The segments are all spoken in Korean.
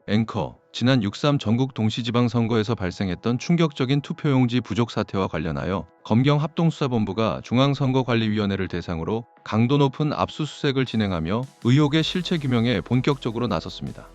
앵커, 지난 6.3 전국 동시지방선거에서 발생했던 충격적인 투표용지 부족 사태와 관련하여 검경합동수사본부가 중앙선거관리위원회를 대상으로 강도 높은 압수수색을 진행하며 의혹의 실체 규명에 본격적으로 나섰습니다.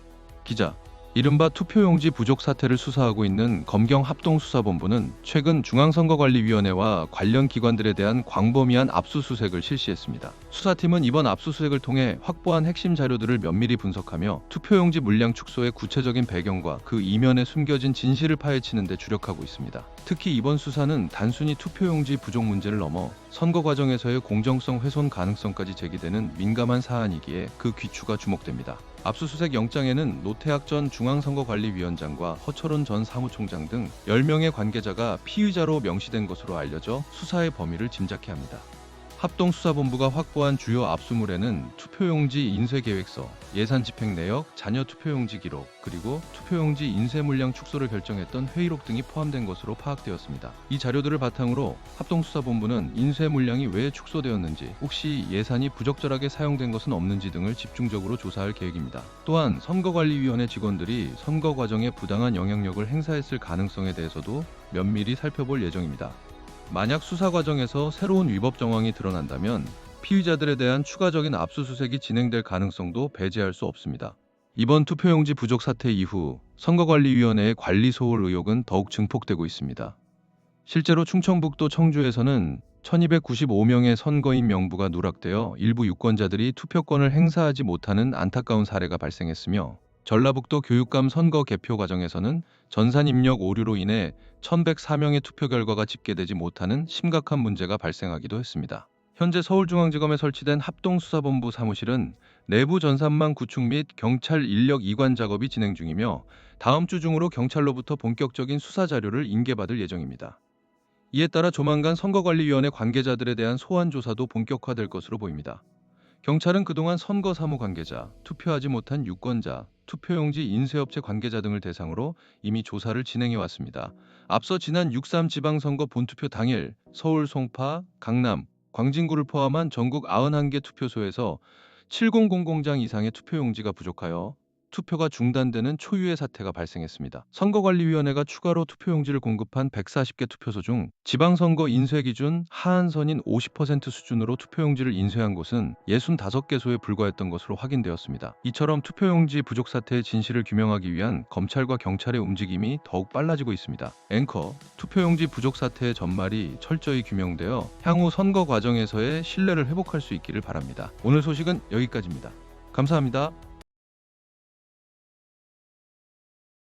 기자, 이른바 투표용지 부족 사태를 수사하고 있는 검경합동수사본부는 최근 중앙선거관리위원회와 관련 기관들에 대한 광범위한 압수수색을 실시했습니다. 수사팀은 이번 압수수색을 통해 확보한 핵심 자료들을 면밀히 분석하며 투표용지 물량 축소의 구체적인 배경과 그 이면에 숨겨진 진실을 파헤치는 데 주력하고 있습니다. 특히 이번 수사는 단순히 투표용지 부족 문제를 넘어 선거 과정에서의 공정성 훼손 가능성까지 제기되는 민감한 사안이기에 그 귀추가 주목됩니다. 압수수색 영장에는 노태학 전 중앙선거관리위원장과 허철원 전 사무총장 등 10명의 관계자가 피의자로 명시된 것으로 알려져 수사의 범위를 짐작케 합니다. 합동수사본부가 확보한 주요 압수물에는 투표용지 인쇄계획서, 예산집행 내역, 자녀 투표용지 기록, 그리고 투표용지 인쇄 물량 축소를 결정했던 회의록 등이 포함된 것으로 파악되었습니다. 이 자료들을 바탕으로 합동수사본부는 인쇄 물량이 왜 축소되었는지, 혹시 예산이 부적절하게 사용된 것은 없는지 등을 집중적으로 조사할 계획입니다. 또한 선거관리위원회 직원들이 선거 과정에 부당한 영향력을 행사했을 가능성에 대해서도 면밀히 살펴볼 예정입니다. 만약 수사 과정에서 새로운 위법 정황이 드러난다면 피의자들에 대한 추가적인 압수수색이 진행될 가능성도 배제할 수 없습니다. 이번 투표용지 부족 사태 이후 선거관리위원회의 관리 소홀 의혹은 더욱 증폭되고 있습니다. 실제로 충청북도 청주에서는 1295명의 선거인 명부가 누락되어 일부 유권자들이 투표권을 행사하지 못하는 안타까운 사례가 발생했으며, 전라북도 교육감 선거 개표 과정에서는 전산 입력 오류로 인해 1104명의 투표 결과가 집계되지 못하는 심각한 문제가 발생하기도 했습니다. 현재 서울중앙지검에 설치된 합동수사본부 사무실은 내부 전산망 구축 및 경찰 인력 이관 작업이 진행 중이며, 다음 주 중으로 경찰로부터 본격적인 수사 자료를 인계받을 예정입니다. 이에 따라 조만간 선거관리위원회 관계자들에 대한 소환 조사도 본격화될 것으로 보입니다. 경찰은 그동안 선거 사무 관계자, 투표하지 못한 유권자, 투표용지 인쇄업체 관계자 등을 대상으로 이미 조사를 진행해 왔습니다. 앞서 지난 6.3 지방선거 본투표 당일 서울 송파, 강남, 광진구를 포함한 전국 91개 투표소에서 7000장 이상의 투표용지가 부족하여 투표가 중단되는 초유의 사태가 발생했습니다. 선거관리위원회가 추가로 투표용지를 공급한 140개 투표소 중 지방선거 인쇄 기준 하한선인 50% 수준으로 투표용지를 인쇄한 곳은 65개소에 불과했던 것으로 확인되었습니다. 이처럼 투표용지 부족 사태의 진실을 규명하기 위한 검찰과 경찰의 움직임이 더욱 빨라지고 있습니다. 앵커, 투표용지 부족 사태의 전말이 철저히 규명되어 향후 선거 과정에서의 신뢰를 회복할 수 있기를 바랍니다. 오늘 소식은 여기까지입니다. 감사합니다.